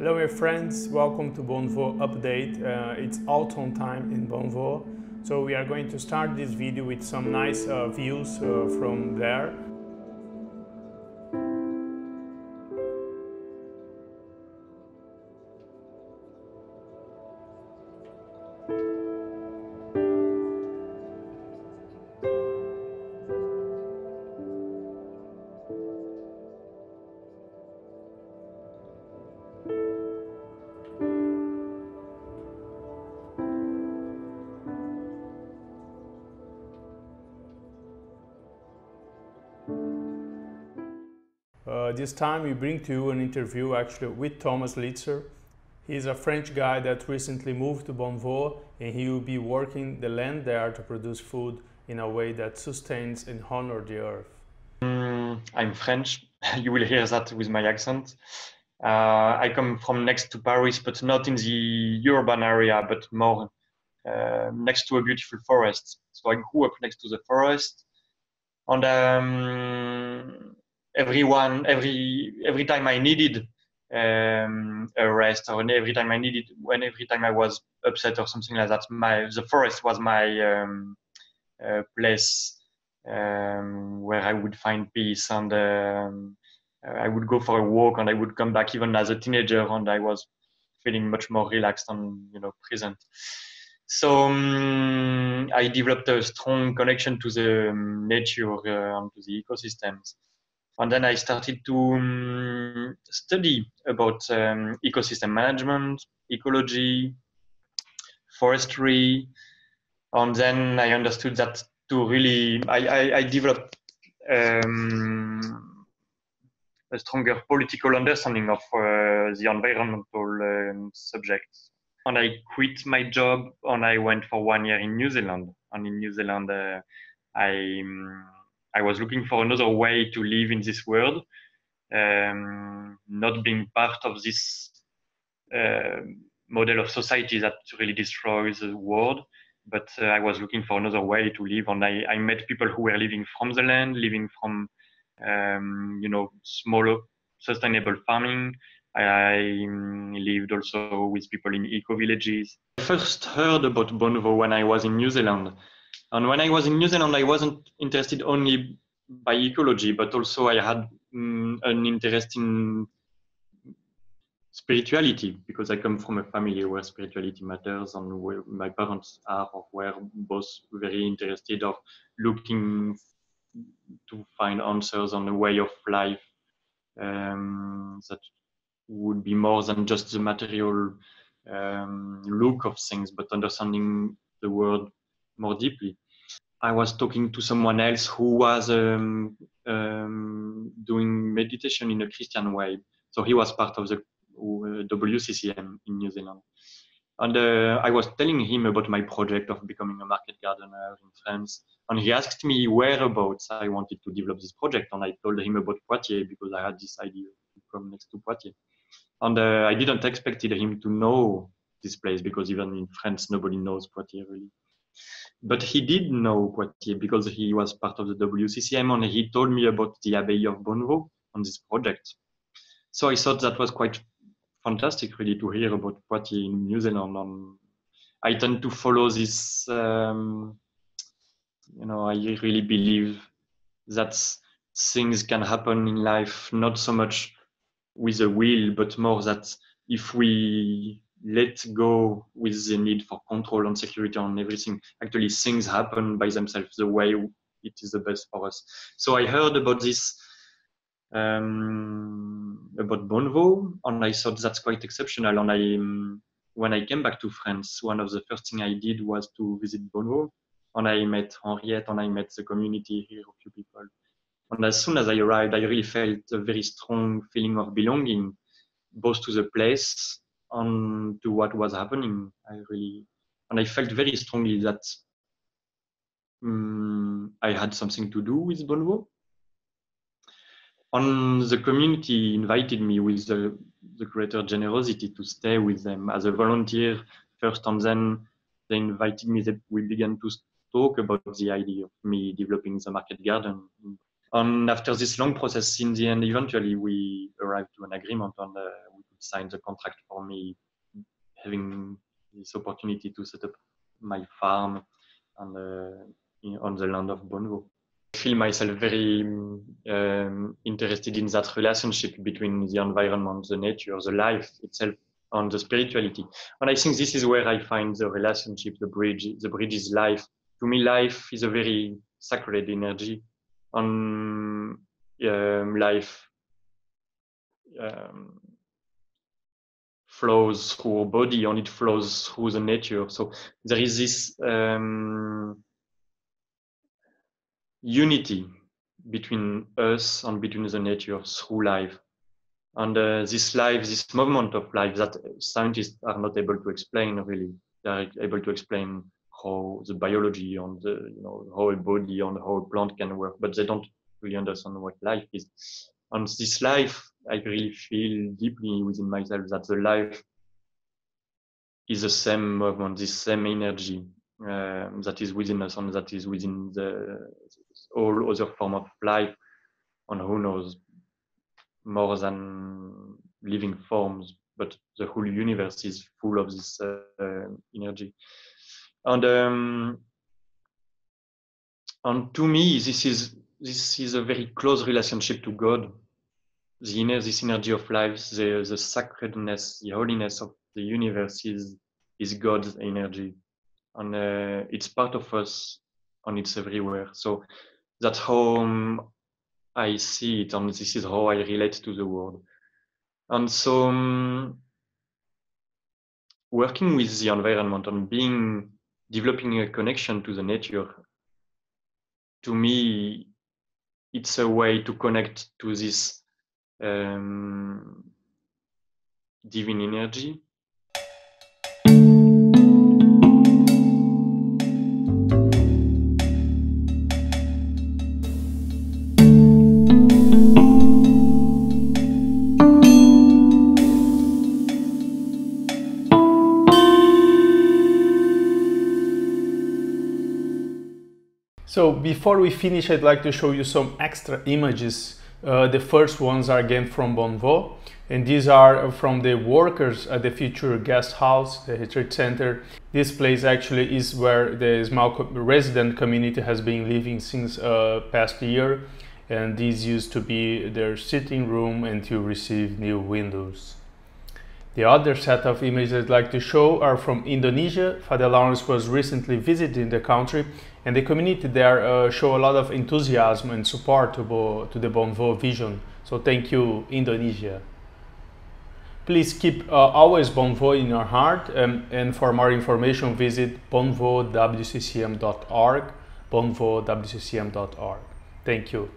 Hello my friends, welcome to Bonnevo Update. It's autumn time in Bonnevo, so we are going to start this video with some nice views from there. This time we bring to you an interview actually with Thomas Litzer. He's a French guy that recently moved to Bonnevo, and he will be working the land there to produce food in a way that sustains and honors the earth. I'm French. You will hear that with my accent. I come from next to Paris, but not in the urban area, but more next to a beautiful forest. So I grew up next to the forest, and every time I needed a rest, or every time I was upset or something like that, the forest was my place where I would find peace, and I would go for a walk, and I would come back even as a teenager, and I was feeling much more relaxed and present. So I developed a strong connection to the nature and to the ecosystems. And then I started to study about ecosystem management, ecology, forestry. And then I understood that I developed a stronger political understanding of the environmental subjects. And I quit my job and I went for 1 year in New Zealand. And in New Zealand, I was looking for another way to live in this world, not being part of this model of society that really destroys the world. But I was looking for another way to live, and I met people who were living from the land, living from smaller sustainable farming. I lived also with people in eco-villages. I first heard about Bonnevo when I was in New Zealand. And when I was in New Zealand, I wasn't interested only by ecology, but also I had an interest in spirituality, because I come from a family where spirituality matters, and where my parents are or were both very interested of looking to find answers on a way of life that would be more than just the material look of things, but understanding the world more deeply. I was talking to someone else who was doing meditation in a Christian way. So he was part of the WCCM in New Zealand. And I was telling him about my project of becoming a market gardener in France. And he asked me whereabouts I wanted to develop this project. And I told him about Poitiers, because I had this idea to come next to Poitiers. And I didn't expect him to know this place, because even in France, nobody knows Poitiers really. But he did know Poitiers because he was part of the WCCM, and he told me about the Abbey of Bonnevo on this project. So I thought that was quite fantastic, really, to hear about Poitiers in New Zealand. I tend to follow this. I really believe that things can happen in life, not so much with a will, but more that if we let go with the need for control and security on everything, actually things happen by themselves the way it is the best for us. So I heard about this, about Bonnevo, and I thought that's quite exceptional. And when I came back to France, one of the first things I did was to visit Bonnevo, and I met Henriette, and I met the community here, a few people. And as soon as I arrived, I really felt a very strong feeling of belonging, both to the place and to what was happening. I felt very strongly that I had something to do with Bonnevo. And the community invited me with the greater generosity to stay with them as a volunteer first, and then they invited me. That we began to talk about the idea of me developing the market garden. And after this long process, in the end, eventually we arrived to an agreement, and we could signed the contract for me, having this opportunity to set up my farm and on the land of Bonnevo. I feel myself very interested in that relationship between the environment, the nature, the life itself, and the spirituality. And I think this is where I find the relationship, the bridge. The bridge is life. To me, life is a very sacred energy, and life flows through our body, and it flows through the nature. So there is this unity between us and between the nature through life. And this life, this movement of life that scientists are not able to explain really. They are able to explain how the biology and the, how a body and how a plant can work, but they don't really understand what life is. And this life, I really feel deeply within myself that the life is the same movement, this same energy that is within us and that is within all other form of life, and who knows, more than living forms, but the whole universe is full of this energy. And to me, this is a very close relationship to God. This energy of life, the sacredness, the holiness of the universe is God's energy, and it's part of us, and it's everywhere. So that's how I see it, and this is how I relate to the world. And so working with the environment and developing a connection to the nature, to me, it's a way to connect to this divine energy. So before we finish, I'd like to show you some extra images. The first ones are again from Bonnevo, and these are from the workers at the future guest house, the retreat center. This place actually is where the small resident community has been living since past year, and this used to be their sitting room and to receive new windows. The other set of images I'd like to show are from Indonesia. Father Lawrence was recently visiting the country, and the community there show a lot of enthusiasm and support to the Bonnevo vision. So thank you, Indonesia. Please keep always Bonnevo in your heart, and for more information visit bonnevowccm.org, bonnevowccm.org. Thank you.